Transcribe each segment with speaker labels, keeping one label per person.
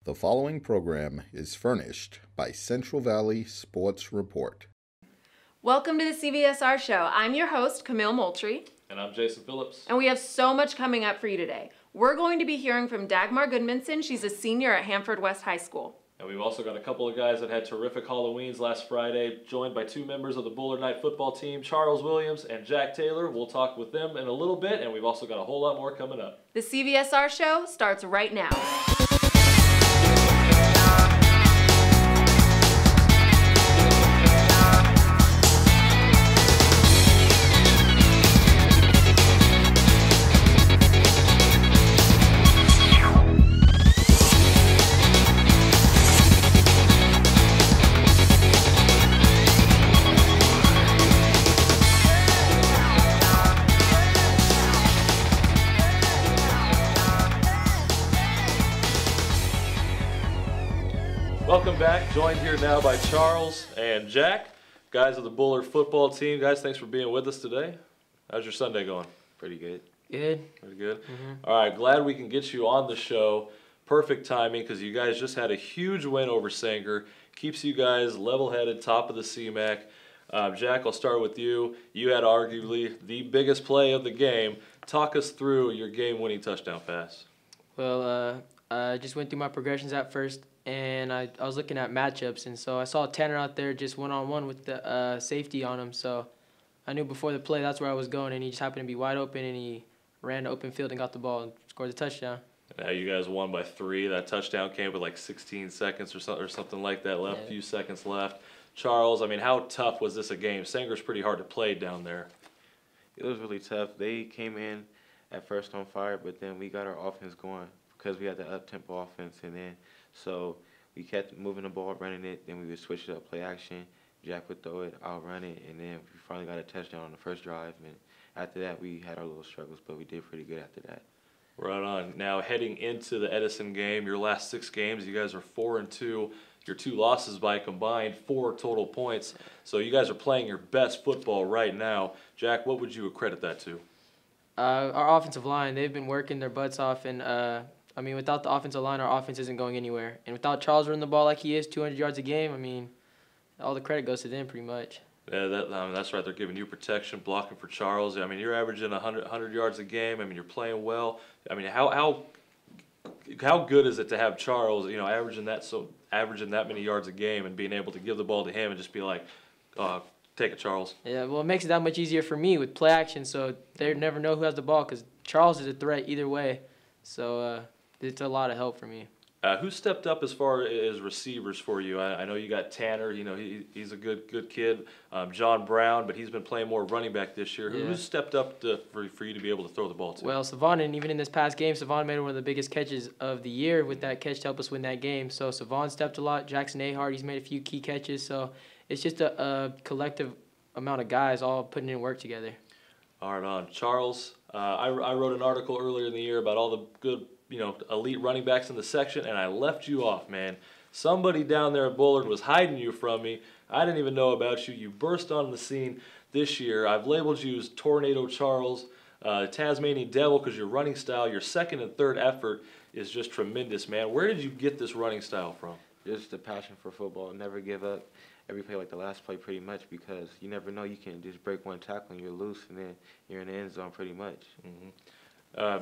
Speaker 1: The following program is furnished by Central Valley Sports Report.
Speaker 2: Welcome to the CVSR Show. I'm your host, Camille Moultrie.
Speaker 3: And I'm Jason Phillips.
Speaker 2: And we have so much coming up for you today. We're going to be hearing from Dagmar Gudmundsson. She's a senior at Hanford West High School.
Speaker 3: And we've also got a couple of guys that had terrific Halloweens last Friday, joined by two members of the Bullard Night football team, Charles Williams and Jack Taylor. We'll talk with them in a little bit, and we've also got a whole lot more coming up.
Speaker 2: The CVSR Show starts right now.
Speaker 3: Welcome back. Joined here now by Charles and Jack, guys of the Bullard football team. Guys, thanks for being with us today. How's your Sunday going?
Speaker 4: Pretty good.
Speaker 3: Good. Pretty good? All right, glad we can get you on the show. Perfect timing because you guys just had a huge win over Sanger. Keeps you guys level-headed, top of the CMAC. Jack, I'll start with you. You had arguably the biggest play of the game. Talk us through your game-winning touchdown pass.
Speaker 5: Well, I just went through my progressions at first, and I was looking at matchups, and so I saw Tanner out there just one-on-one with the safety on him, so I knew before the play that's where I was going, and he just happened to be wide open, and he ran to open field and got the ball and scored the touchdown.
Speaker 3: Now you guys won by 3. That touchdown came with like 16 seconds or something like that left, a few seconds left. Charles, I mean, how tough was this a game? Sanger's pretty hard to play down there.
Speaker 4: It was really tough. They came in at first on fire, but then we got our offense going because we had the up-tempo offense, and then so we kept moving the ball, running it, then we would switch it up, play action. Jack would throw it, I'll run it, and then we finally got a touchdown on the first drive, and after that we had our little struggles, but we did pretty good after that.
Speaker 3: Right on. Now heading into the Edison game, your last 6 games, you guys are 4-2. Your 2 losses by combined 4 total points. So you guys are playing your best football right now. Jack, what would you accredit that to?
Speaker 5: Our offensive line, they've been working their butts off, and I mean, without the offensive line, our offense isn't going anywhere. And without Charles running the ball like he is, 200 yards a game, I mean, all the credit goes to them pretty much.
Speaker 3: Yeah, that's right. They're giving you protection, blocking for Charles. I mean, you're averaging 100 yards a game. I mean, you're playing well. I mean, how good is it to have Charles, you know, averaging that many yards a game and being able to give the ball to him and just be like, take it, Charles.
Speaker 5: Yeah, well, it makes it that much easier for me with play action, so they never know who has the ball because Charles is a threat either way. So it's a lot of help for me.
Speaker 3: Who stepped up as far as receivers for you? I know you got Tanner. You know he's a good kid. John Brown, but he's been playing more running back this year. Who stepped up for you to be able to throw the ball to?
Speaker 5: Well, Savon, and even in this past game, Savon made one of the biggest catches of the year with that catch to help us win that game. So Savon stepped a lot. Jackson Ahart, he's made a few key catches. So it's just a collective amount of guys all putting in work together. All
Speaker 3: right, on Charles. I wrote an article earlier in the year about all the good, elite running backs in the section, and I left you off, man. Somebody down there at Bullard was hiding you from me. I didn't even know about you. You burst on the scene this year. I've labeled you as Tornado Charles, Tasmanian Devil, because your running style, your second and third effort is just tremendous, man. Where did you get this running style from?
Speaker 4: Just the passion for football. Never give up. Every play like the last play pretty much because you never know. You can just break one tackle and you're loose and then you're in the end zone pretty much.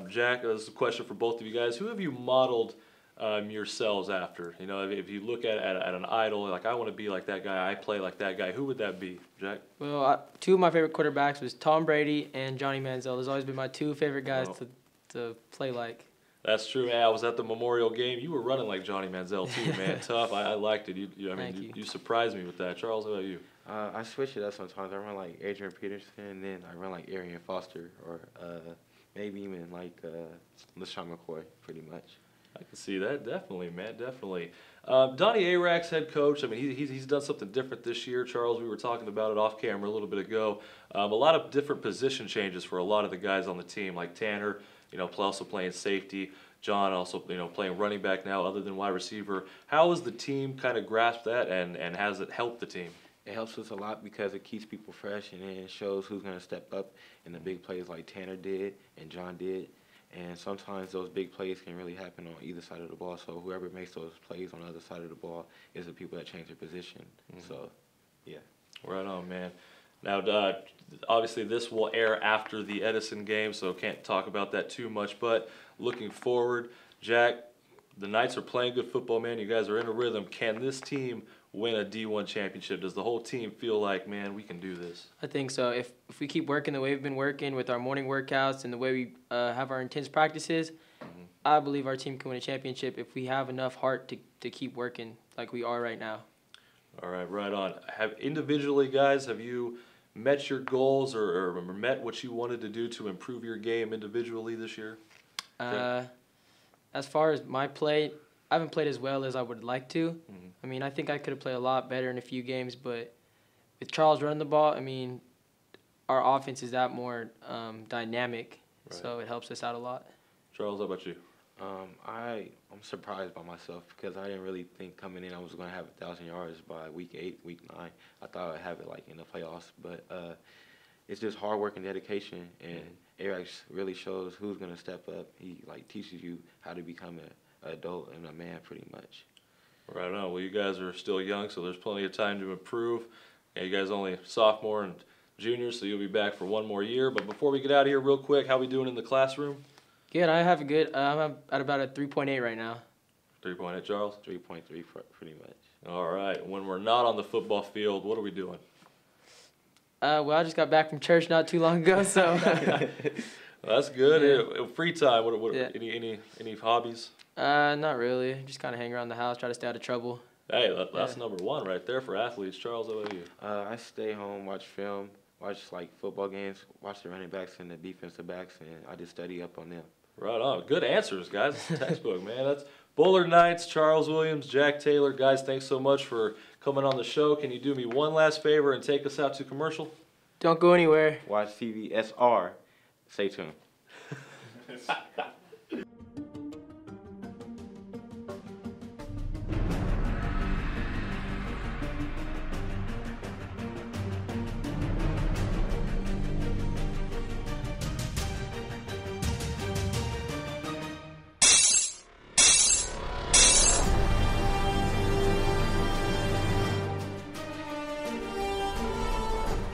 Speaker 3: Jack, this is a question for both of you guys. Who have you modeled yourselves after? You know, if you look at an idol, like I want to be like that guy, I play like that guy, who would that be, Jack?
Speaker 5: Well, 2 of my favorite quarterbacks was Tom Brady and Johnny Manziel. There's always been my 2 favorite guys to play like.
Speaker 3: That's true, man. I was at the Memorial game. You were running like Johnny Manziel too, man. Tough. I liked it. You surprised me with that. Charles, how about you?
Speaker 4: I switch it up sometimes. I run like Adrian Peterson, and then I run like Arian Foster, or maybe even like LaShawn McCoy, pretty much.
Speaker 3: I can see that, definitely, man, definitely. Donnie Arak's head coach. I mean, he's done something different this year. Charles, we were talking about it off camera a little bit ago. A lot of different position changes for a lot of the guys on the team, like Tanner. Also playing safety. John also, playing running back now other than wide receiver. How has the team kind of grasped that, and has it helped the team?
Speaker 4: It helps us a lot because it keeps people fresh, and then it shows who's going to step up in the big plays like Tanner did and John did. And sometimes those big plays can really happen on either side of the ball. So whoever makes those plays on the other side of the ball is the people that change their position. So, yeah.
Speaker 3: Right on, man. Now, obviously, this will air after the Edison game, so can't talk about that too much. But looking forward, Jack, the Knights are playing good football, man. You guys are in a rhythm. Can this team win a D1 championship? Does the whole team feel like, man, we can do this?
Speaker 5: I think so. If we keep working the way we've been working with our morning workouts and the way we have our intense practices, I believe our team can win a championship if we have enough heart to keep working like we are right now.
Speaker 3: All right, right on. Individually, guys, have you met your goals or met what you wanted to do to improve your game individually this year?
Speaker 5: As far as my play, I haven't played as well as I would like to. I mean, I think I could have played a lot better in a few games, but with Charles running the ball, I mean, our offense is that more dynamic, so it helps us out a lot.
Speaker 3: Charles, how about you?
Speaker 4: I'm surprised by myself because I didn't really think coming in I was going to have 1,000 yards by week 8, week 9. I thought I'd have it like in the playoffs, but it's just hard work and dedication, and Eric really shows who's going to step up. He like teaches you how to become an adult and a man pretty much.
Speaker 3: Right on. Well, you guys are still young, so there's plenty of time to improve. You guys only sophomore and juniors, so you'll be back for one more year. But before we get out of here real quick, how we doing in the classroom?
Speaker 5: Good. I have a good. I'm at about a 3.8 right now.
Speaker 3: 3.8, Charles?
Speaker 4: 3.3 pretty much.
Speaker 3: All right. When we're not on the football field, what are we doing?
Speaker 5: Well, I just got back from church not too long ago, so.
Speaker 3: Well, that's good.
Speaker 5: Yeah.
Speaker 3: Free time. Any hobbies?
Speaker 5: Not really. Just kind of hang around the house, try to stay out of trouble.
Speaker 3: Hey, that's number one right there for athletes. Charles, how about you?
Speaker 4: I stay home, watch film, watch like football games, watch the running backs and the defensive backs, and I just study up on them.
Speaker 3: Right on. Good answers, guys. Textbook, man. That's Bullard Knights, Charles Williams, Jack Taylor. Guys, thanks so much for coming on the show. Can you do me one last favor and take us out to commercial?
Speaker 5: Don't go anywhere.
Speaker 4: Watch CVSR. Stay tuned.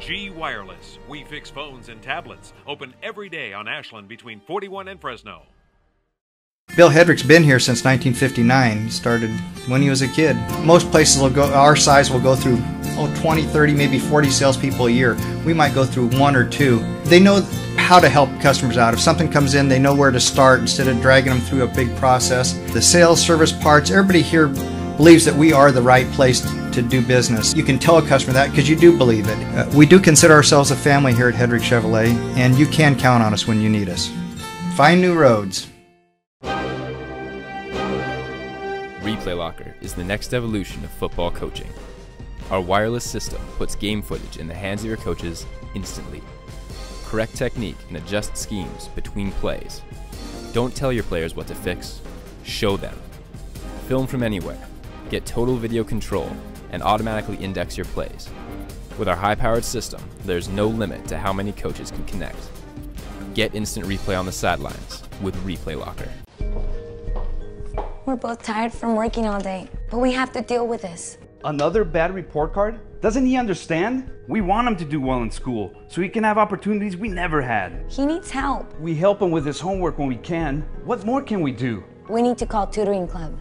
Speaker 6: G Wireless. We fix phones and tablets. Open every day on Ashland between 41 and Fresno.
Speaker 7: Bill Hedrick's been here since 1959. He started when he was a kid. Most places will go, our size will go through 20, 30, maybe 40 salespeople a year. We might go through 1 or 2. They know how to help customers out. If something comes in, they know where to start instead of dragging them through a big process. The sales, service, parts, everybody here believes that we are the right place to do business. You can tell a customer that because you do believe it. We do consider ourselves a family here at Hedrick Chevrolet, and you can count on us when you need us. Find new roads.
Speaker 8: Replay Locker is the next evolution of football coaching. Our wireless system puts game footage in the hands of your coaches instantly. Correct technique and adjust schemes between plays. Don't tell your players what to fix, show them. Film from anywhere, get total video control, and automatically index your plays. With our high-powered system, there's no limit to how many coaches can connect. Get instant replay on the sidelines with Replay Locker.
Speaker 9: We're both tired from working all day, but we have to deal with this.
Speaker 10: Another bad report card? Doesn't he understand? We want him to do well in school, so he can have opportunities we never had.
Speaker 9: He needs help.
Speaker 10: We help him with his homework when we can. What more can we do?
Speaker 9: We need to call Tutoring Club.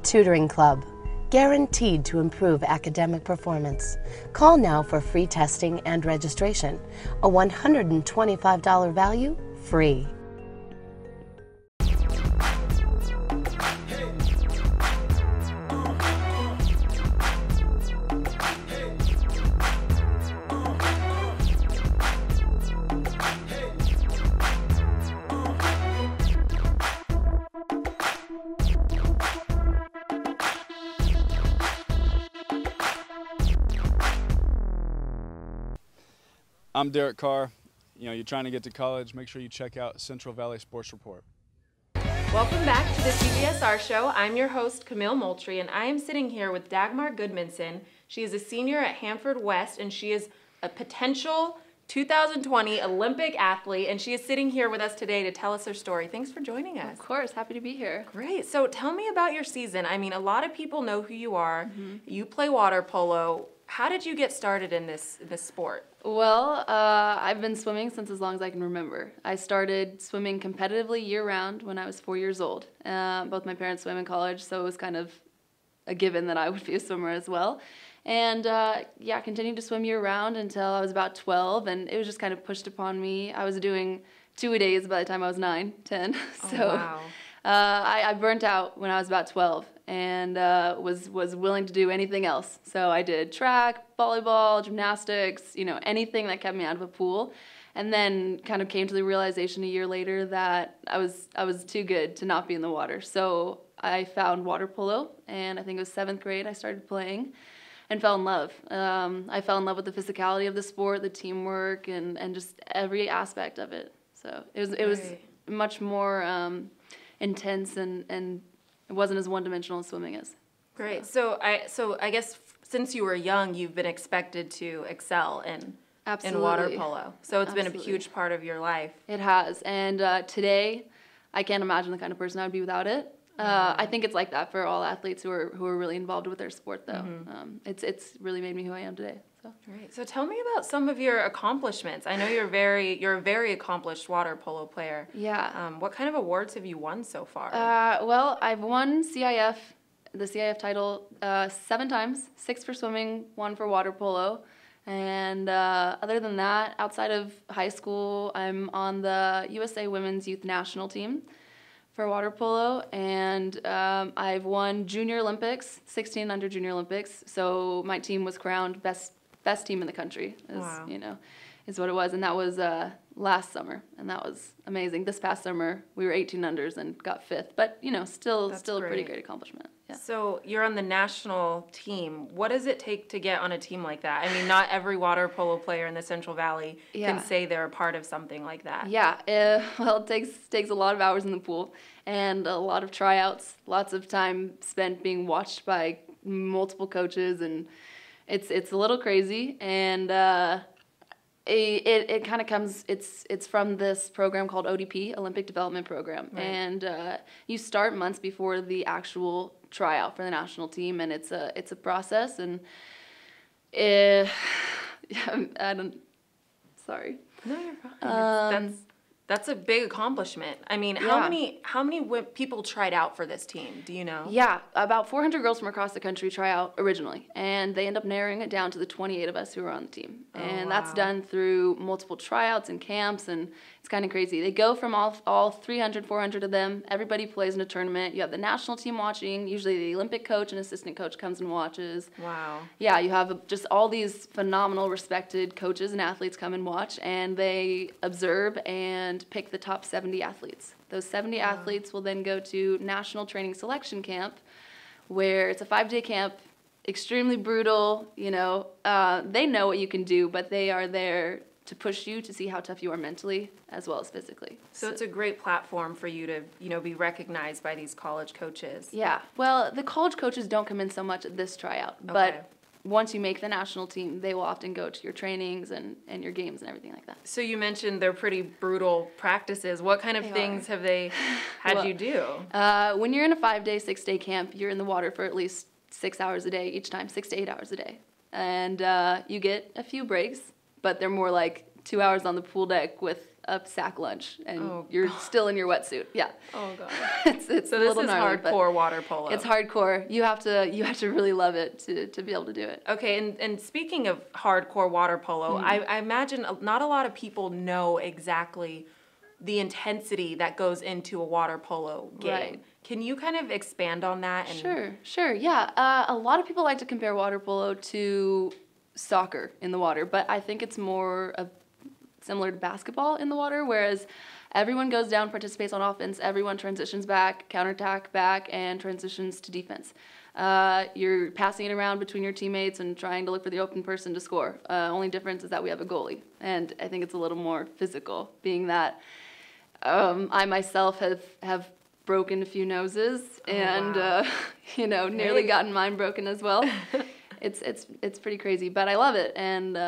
Speaker 11: Tutoring Club. Guaranteed to improve academic performance. Call now for free testing and registration. A $125 value, free.
Speaker 12: I'm Derek Carr. You're trying to get to college, make sure you check out Central Valley Sports Report.
Speaker 2: Welcome back to the CVSR Show. I'm your host, Camille Moultrie, and I am sitting here with Dagmar Gudmundsson. She is a senior at Hanford West, and she is a potential 2020 Olympic athlete, and she is sitting here with us today to tell us her story. Thanks for joining us.
Speaker 13: Of course, happy to be here.
Speaker 2: Great. So tell me about your season. I mean, a lot of people know who you are. You play water polo. How did you get started in this sport?
Speaker 13: Well, I've been swimming since as long as I can remember. I started swimming competitively year-round when I was 4 years old. Both my parents swam in college, so it was kind of a given that I would be a swimmer as well. And yeah, continued to swim year-round until I was about 12, and it was just kind of pushed upon me. I was doing 2-a-days by the time I was 9, 10. So
Speaker 2: wow.
Speaker 13: I burnt out when I was about 12 and was willing to do anything else. So I did track, volleyball, gymnastics, you know, anything that kept me out of a pool. And then kind of came to the realization a year later that I was too good to not be in the water. So I found water polo, and I think it was 7th grade I started playing and fell in love. I fell in love with the physicality of the sport, the teamwork, and just every aspect of it. So it was much more intense, and it wasn't as one-dimensional as swimming is.
Speaker 2: Great. So I guess since you were young, you've been expected to excel in water polo. So it's been a huge part of your life. It
Speaker 13: has. And today, I can't imagine the kind of person I would be without it. I think it's like that for all athletes who are really involved with their sport, though. It's really made me who I am today. So.
Speaker 2: Great. So tell me about some of your accomplishments. I know you're a very accomplished water polo player.
Speaker 13: Yeah.
Speaker 2: What kind of awards have you won so far?
Speaker 13: Well, I've won the CIF title 7 times, 6 for swimming, 1 for water polo. And other than that, outside of high school, I'm on the USA Women's Youth National Team for water polo, and I've won Junior Olympics, 16 under Junior Olympics. So my team was crowned best team in the country. Is what it was, and that was last summer, and that was amazing. This past summer, we were 18 unders and got 5th, but still a pretty great accomplishment. Yeah.
Speaker 2: So you're on the national team. What does it take to get on a team like that? I mean, not every water polo player in the Central Valley can say they're a part of something like that.
Speaker 13: Yeah, well, it takes a lot of hours in the pool and a lot of tryouts, lots of time spent being watched by multiple coaches, and it's a little crazy. And it kind of comes. It's from this program called ODP, Olympic Development Program, and you start months before the actual tryout for the national team, and it's a process, and sorry.
Speaker 2: No, you're fine. That's a big accomplishment. I mean, how many people tried out for this team? Do you know?
Speaker 13: Yeah, about 400 girls from across the country try out originally, and they end up narrowing it down to the 28 of us who are on the team. And that's done through multiple tryouts and camps, and it's kind of crazy. They go from all 300, 400 of them. Everybody plays in a tournament. You have the national team watching. Usually the Olympic coach and assistant coach comes and watches.
Speaker 2: Wow.
Speaker 13: Yeah, you have just all these phenomenal, respected coaches and athletes come and watch, and they observe and pick the top 70 athletes. Those 70 athletes will then go to National Training Selection Camp, where it's a 5-day camp, extremely brutal. They know what you can do, but they are there to push you to see how tough you are mentally as well as physically.
Speaker 2: So it's a great platform for you to be recognized by these college coaches.
Speaker 13: Yeah. Well, the college coaches don't come in so much at this tryout, but once you make the national team, they will often go to your trainings and your games and everything like that.
Speaker 2: So you mentioned they're pretty brutal practices. What kind of things have they had you do?
Speaker 13: When you're in a 5-day, 6-day camp, you're in the water for at least 6 hours a day each time, 6 to 8 hours a day. And you get a few breaks, but they're more like 2 hours on the pool deck with a sack lunch, and you're still in your wetsuit. Yeah.
Speaker 2: Oh God.
Speaker 13: It's
Speaker 2: so this is
Speaker 13: gnarly,
Speaker 2: hardcore water polo.
Speaker 13: It's hardcore. You have to really love it to be able to do it.
Speaker 2: Okay, and speaking of hardcore water polo, I imagine not a lot of people know exactly the intensity that goes into a water polo game.
Speaker 13: Right.
Speaker 2: Can you kind of expand on that?
Speaker 13: Sure. Yeah. A lot of people like to compare water polo to soccer in the water, but I think it's more similar to basketball in the water, whereas everyone goes down, participates on offense, everyone transitions back, counterattack back, and transitions to defense. You're passing it around between your teammates and trying to look for the open person to score. Only difference is that we have a goalie, and I think it's a little more physical, being that I myself have broken a few noses and nearly gotten mine broken as well. It's pretty crazy, but I love it, and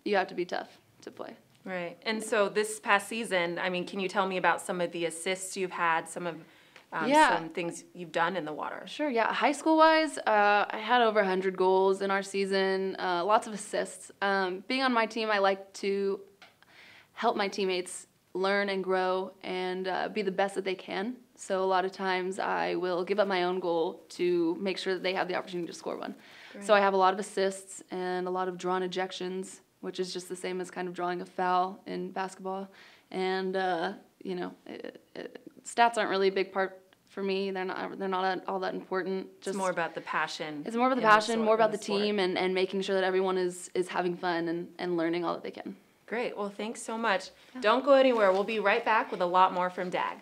Speaker 13: you have to be tough to play.
Speaker 2: Right. And so this past season, I mean, can you tell me about some of the assists you've had, some of some things you've done in the water?
Speaker 13: Sure, yeah. High school-wise, I had over 100 goals in our season, lots of assists. Being on my team, I like to help my teammates learn and grow and be the best that they can. So a lot of times I will give up my own goal to make sure that they have the opportunity to score one.
Speaker 2: Great.
Speaker 13: So I have a lot of assists and a lot of drawn ejections, which is just the same as kind of drawing a foul in basketball. And, you know, stats aren't really a big part for me. They're not all that important.
Speaker 2: It's more about the passion.
Speaker 13: It's more about the passion, more about the team, and making sure that everyone is having fun and learning all that they can.
Speaker 2: Great. Well, thanks so much. Yeah. Don't go anywhere. We'll be right back with a lot more from Dag.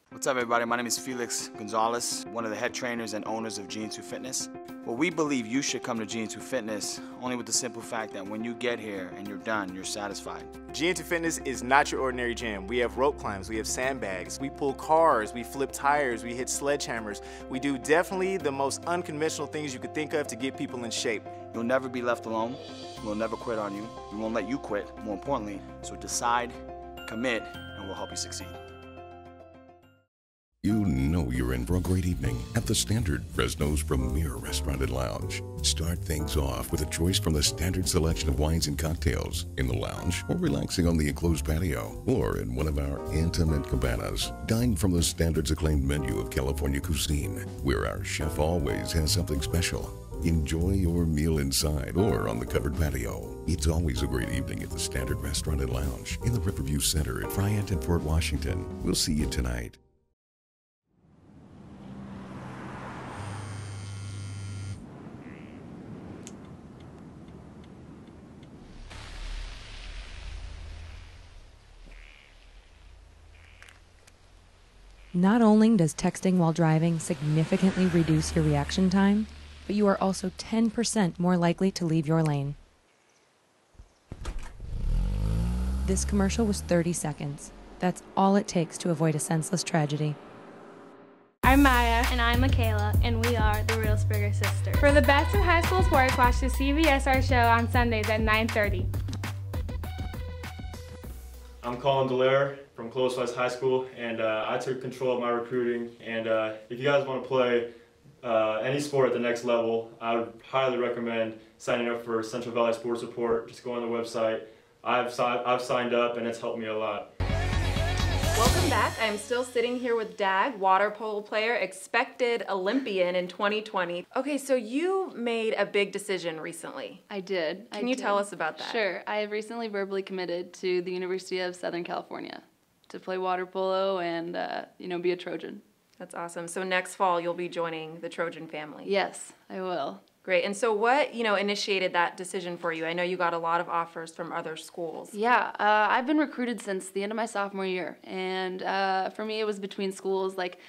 Speaker 14: What's up, everybody? My name is Felix Gonzalez, one of the head trainers and owners of G2 Fitness. Well, we believe you should come to G2 Fitness only with the simple fact that when you get here and you're done, you're satisfied.
Speaker 15: G2 Fitness is not your ordinary gym. We have rope climbs, we have sandbags, we pull cars, we flip tires, we hit sledgehammers. We do definitely the most unconventional things you could think of to get people in shape.
Speaker 14: You'll never be left alone. We'll never quit on you. We won't let you quit, more importantly. So decide, commit, and we'll help you succeed.
Speaker 16: You know you're in for a great evening at the Standard, Fresno's premier restaurant and lounge. Start things off with a choice from the Standard selection of wines and cocktails in the lounge, or relaxing on the enclosed patio, or in one of our intimate cabanas. Dine from the Standard's acclaimed menu of California cuisine, where our chef always has something special. Enjoy your meal inside or on the covered patio. It's always a great evening at the Standard Restaurant and Lounge in the Riverview Center at Bryant and Fort Washington. We'll see you tonight.
Speaker 17: Not only does texting while driving significantly reduce your reaction time, but you are also 10% more likely to leave your lane. This commercial was 30 seconds. That's all it takes to avoid a senseless tragedy.
Speaker 18: I'm Maya.
Speaker 19: And I'm Michaela, and we are the Reelsberger Sisters.
Speaker 18: For the best of high school sports, watch the CVSR Show on Sundays at 9:30.
Speaker 20: I'm Colin Delaire from Close West High School, and I took control of my recruiting. And if you guys want to play any sport at the next level, I would highly recommend signing up for Central Valley Sports Report. Just go on the website. I've signed up, and it's helped me a lot.
Speaker 2: Welcome back. I'm still sitting here with Dag, water polo player, expected Olympian in 2020. Okay, so you made a big decision recently.
Speaker 13: I did.
Speaker 2: Can you tell us about that?
Speaker 13: Sure. I have recently verbally committed to the University of Southern California to play water polo and, be a Trojan.
Speaker 2: That's awesome. So next fall, you'll be joining the Trojan family.
Speaker 13: Yes, I will.
Speaker 2: Great. And so what, initiated that decision for you? I know you got a lot of offers from other schools.
Speaker 13: Yeah, I've been recruited since the end of my sophomore year. And for me, it was between schools like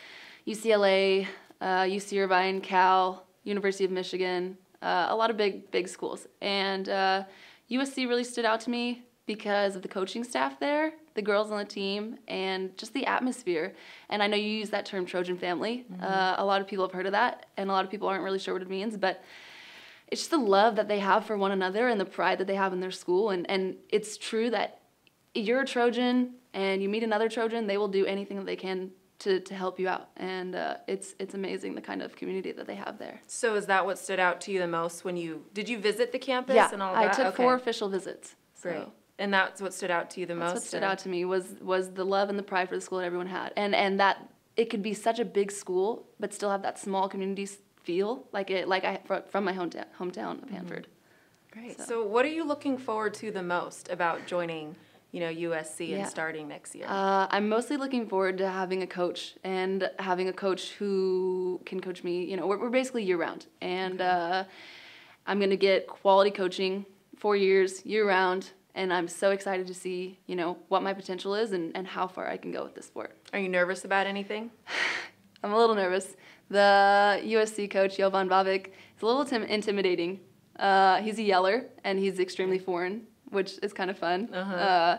Speaker 13: UCLA, UC Irvine, Cal, University of Michigan, a lot of big schools. And USC really stood out to me because of the coaching staff there, the girls on the team, and just the atmosphere. And I know you use that term Trojan family. Mm-hmm. A lot of people have heard of that, and a lot of people aren't really sure what it means, but it's just the love that they have for one another and the pride that they have in their school. And it's true that you're a Trojan and you meet another Trojan, they will do anything that they can to help you out. And it's amazing the kind of community that they have there.
Speaker 2: So is that what stood out to you the most when did you visit the campus and all that?
Speaker 13: Yeah, I took 4 official visits.
Speaker 2: Great. So. And that's what stood out to you the most?
Speaker 13: That's what stood out to me was the love and the pride for the school that everyone had. And that it could be such a big school, but still have that small community feel, from my hometown of Hanford.
Speaker 2: Great. So what are you looking forward to the most about joining, USC and starting next year?
Speaker 13: I'm mostly looking forward to having a coach and having a coach who can coach me. We're basically year-round. And I'm going to get quality coaching 4 years, year-round. And I'm so excited to see, what my potential is and how far I can go with this sport.
Speaker 2: Are you nervous about anything?
Speaker 13: I'm a little nervous. The USC coach, Jovan Babic, is a little intimidating. He's a yeller, and he's extremely foreign, which is kind of fun.
Speaker 2: Uh-huh.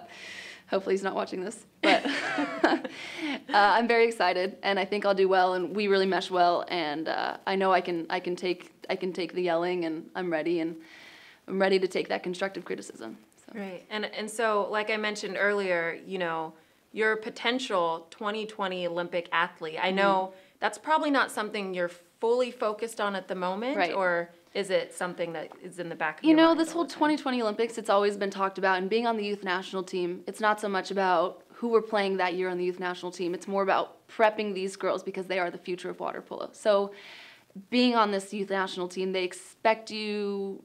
Speaker 13: Hopefully he's not watching this. But I'm very excited, and I think I'll do well, and we really mesh well. And I know I can take the yelling, and I'm ready to take that constructive criticism. So.
Speaker 2: Right. And so, like I mentioned earlier, you know, your potential 2020 Olympic athlete, I know that's probably not something you're fully focused on at the moment,
Speaker 13: Right.
Speaker 2: or is it something that is in the back of your
Speaker 13: You know,
Speaker 2: mind?
Speaker 13: this whole 2020 Olympics, it's always been talked about, and being on the youth national team, it's not so much about who we're playing that year on the youth national team. It's more about prepping these girls because they are the future of water polo. So being on this youth national team, they expect you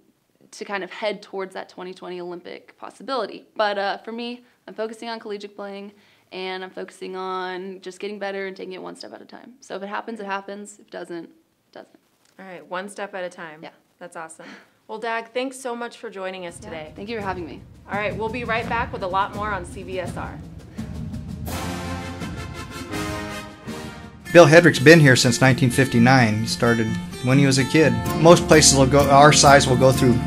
Speaker 13: to kind of head towards that 2020 Olympic possibility. But for me, I'm focusing on collegiate playing, and I'm focusing on just getting better and taking it one step at a time. So if it happens, it happens. If it doesn't, it doesn't.
Speaker 2: All right, one step at a time.
Speaker 13: Yeah.
Speaker 2: That's awesome. Well, Dag, thanks so much for joining us today.
Speaker 13: Thank you for having me.
Speaker 2: All right, we'll be right back with a lot more on CVSR.
Speaker 7: Bill Hedrick's been here since 1959. He started when he was a kid. Most places will go, our size will go through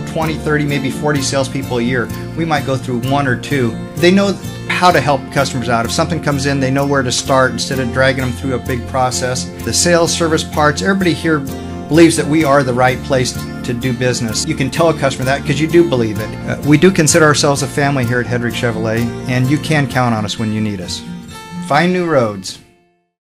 Speaker 7: 20, 30, maybe 40 salespeople a year. We might go through 1 or 2. They know how to help customers out. If something comes in, they know where to start instead of dragging them through a big process. The sales, service, parts, everybody here believes that we are the right place to do business. You can tell a customer that because you do believe it. We do consider ourselves a family here at Hedrick Chevrolet, and you can count on us when you need us. Find new roads.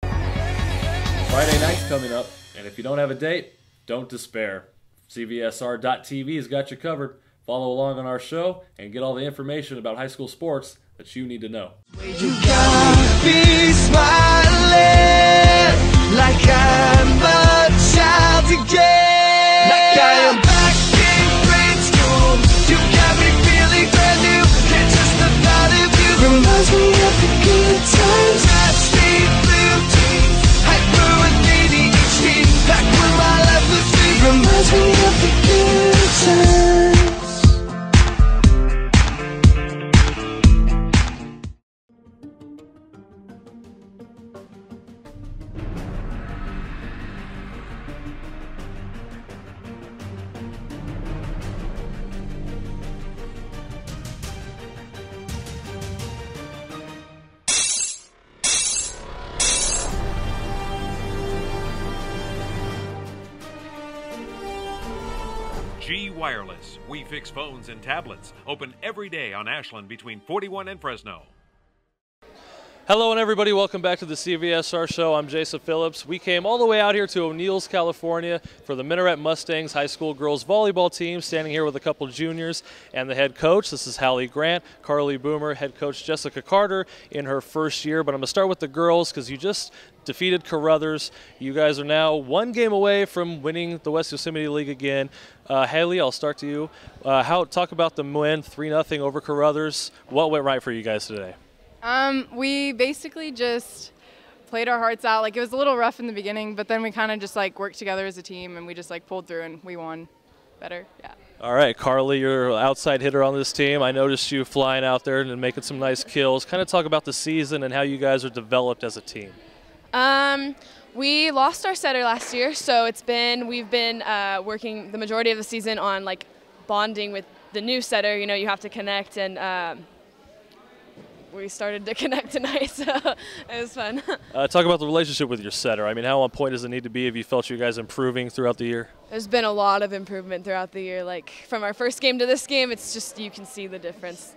Speaker 3: Friday night's coming up, and if you don't have a date, don't despair. CVSR.TV has got you covered. Follow along on our show and get all the information about high school sports that you need to know.
Speaker 21: You gotta be smiling like I'm a child again. Like I am back in grade school. You got me feeling brand new. And just the thought of you reminds me of the good times. Nasty blue jeans, high blue and navy each team. Back when my life was free. Reminds me of the good times.
Speaker 6: Wireless. We fix phones and tablets. Open every day on Ashland between 41 and Fresno.
Speaker 3: Hello and everybody, welcome back to the CVSR Show. I'm Jason Phillips. We came all the way out here to O'Neill's, California for the Minaret Mustangs high school girls volleyball team, standing here with a couple juniors and the head coach. This is Haille Grant, Carlee Boomer, head coach Jessica Carter in her first year. But I'm going to start with the girls because you just defeated Carruthers. You guys are now one game away from winning the West Yosemite League again. Haille, I'll start to you. Talk about the win, 3-0 over Carruthers. What went right for you guys today?
Speaker 22: We basically just played our hearts out. Like, it was a little rough in the beginning, but then we kind of just like worked together as a team and we just like pulled through and we won better. Yeah.
Speaker 3: All right, Carlee, you're an outside hitter on this team. I noticed you flying out there and making some nice kills. Kind of talk about the season and how you guys are developed as a team.
Speaker 23: We lost our setter last year, so we've been working the majority of the season on like bonding with the new setter. You know, you have to connect, and we started to connect tonight, so it was fun.
Speaker 3: Talk about the relationship with your setter. I mean, how on point does it need to be? Have you felt you guys improving throughout the year?
Speaker 23: There's been a lot of improvement throughout the year. Like from our first game to this game, it's just you can see the difference.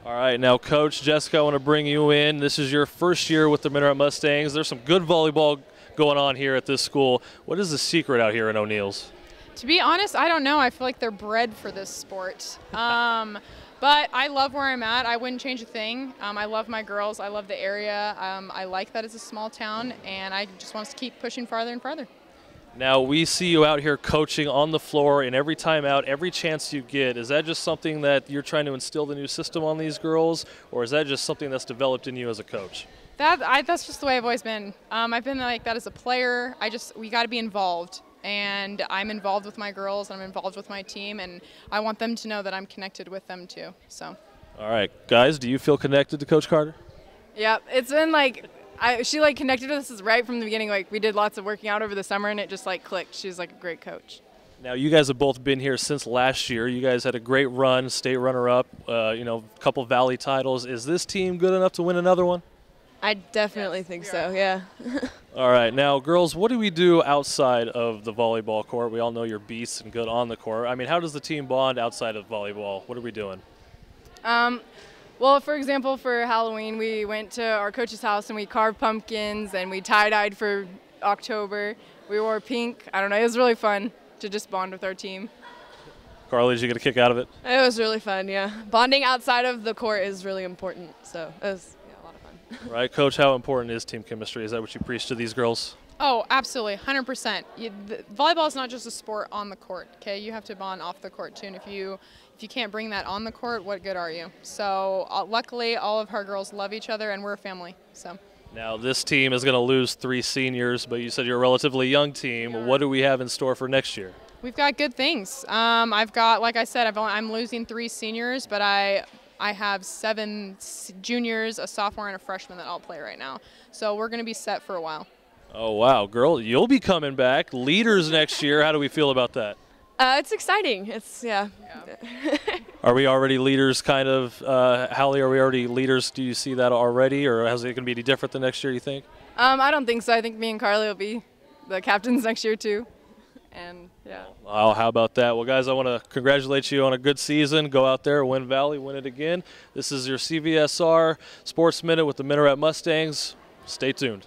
Speaker 3: All right, now, Coach Jessica, I want to bring you in. This is your first year with the Minaret Mustangs. There's some good volleyball going on here at this school. What is the secret out here in O'Neill's?
Speaker 22: To be honest, I don't know. I feel like they're bred for this sport. But I love where I'm at. I wouldn't change a thing. I love my girls. I love the area. I like that it's a small town, and I just want us to keep pushing farther and farther.
Speaker 3: Now, we see you out here coaching on the floor, and every time out, every chance you get, is that just something that you're trying to instill the new system on these girls, or is that just something that's developed in you as a coach?
Speaker 22: That's just the way I've always been. I've been like that as a player. We got to be involved, and I'm involved with my girls, and I'm involved with my team, and I want them to know that I'm connected with them too. So.
Speaker 3: All right, guys, do you feel connected to Coach Carter?
Speaker 22: Yep, it's been like. She like connected with us right from the beginning. Like we did lots of working out over the summer, and it just like clicked. She's like a great coach.
Speaker 3: Now you guys have both been here since last year. You guys had a great run, state runner-up. A couple Valley titles. Is this team good enough to win another one?
Speaker 23: I definitely think so. Yeah.
Speaker 3: All right, now girls, what do we do outside of the volleyball court? We all know you're beasts and good on the court. I mean, how does the team bond outside of volleyball? What are we doing?
Speaker 22: Well, for example, for Halloween, we went to our coach's house and we carved pumpkins and we tie-dyed for October. We wore pink. I don't know. It was really fun to just bond with our team.
Speaker 3: Carlee, did you get a kick out of it?
Speaker 23: It was really fun, yeah. Bonding outside of the court is really important, so it was a lot of fun.
Speaker 3: Right, Coach, how important is team chemistry? Is that what you preach to these girls?
Speaker 22: Oh, absolutely, 100%. Volleyball is not just a sport on the court, okay? You have to bond off the court, too, and if you can't bring that on the court, what good are you? So luckily, all of our girls love each other, and we're a family, so.
Speaker 3: Now, this team is going to lose 3 seniors, but you said you're a relatively young team. What do we have in store for next year?
Speaker 22: We've got good things. I've got, like I said, I'm losing 3 seniors, but I have 7 juniors, a sophomore, and a freshman that all play right now. So we're going to be set for a while.
Speaker 3: Oh, wow. Girl, you'll be coming back. Leaders next year. How do we feel about that?
Speaker 23: It's exciting. Yeah.
Speaker 3: Are we already leaders kind of? Halle, are we already leaders? Do you see that already, or is it going to be any different the next year, you think?
Speaker 22: I don't think so. I think me and Carlee will be the captains next year, too. And, yeah.
Speaker 3: Oh, how about that? Well, guys, I want to congratulate you on a good season. Go out there, win Valley, win it again. This is your CVSR Sports Minute with the Minaret Mustangs. Stay tuned.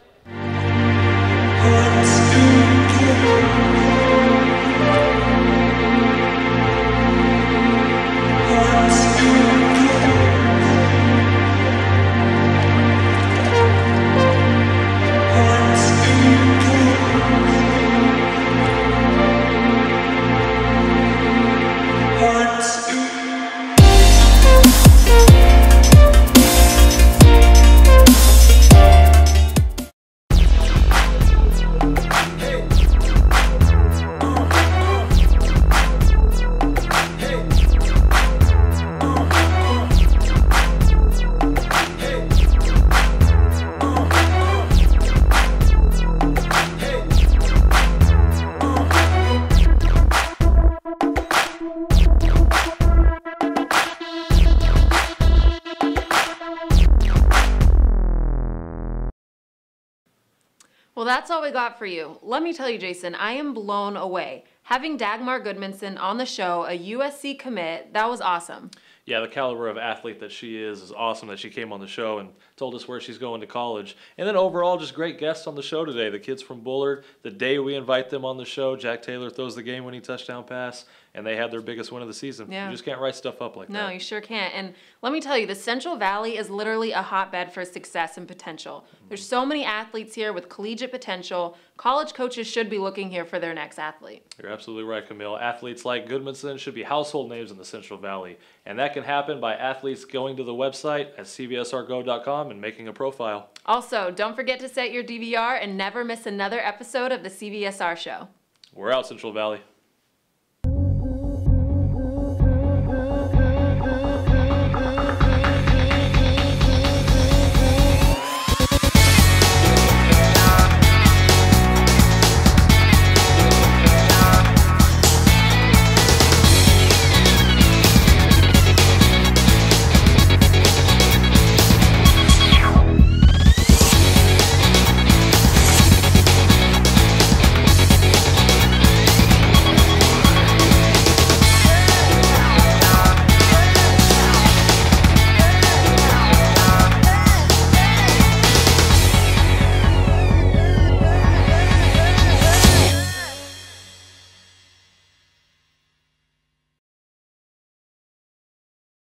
Speaker 2: Well, that's all we got for you. Let me tell you, Jason, I am blown away. Having Dagmar Gudmundsson on the show, a USC commit, that was awesome.
Speaker 3: Yeah, the caliber of athlete that she is awesome that she came on the show and told us where she's going to college. And then overall, just great guests on the show today. The kids from Bullard, the day we invite them on the show, Jack Taylor throws the game-winning touchdown pass, and they had their biggest win of the season.
Speaker 2: Yeah.
Speaker 3: You just can't write stuff up like that.
Speaker 2: No, you sure can't. And let me tell you, the Central Valley is literally a hotbed for success and potential. There's so many athletes here with collegiate potential. College coaches should be looking here for their next athlete.
Speaker 3: You're absolutely right, Camille. Athletes like Gudmundsson should be household names in the Central Valley. And that can happen by athletes going to the website at cvsrgo.com and making a profile.
Speaker 2: Also, don't forget to set your DVR and never miss another episode of the CVSR Show.
Speaker 3: We're out, Central Valley.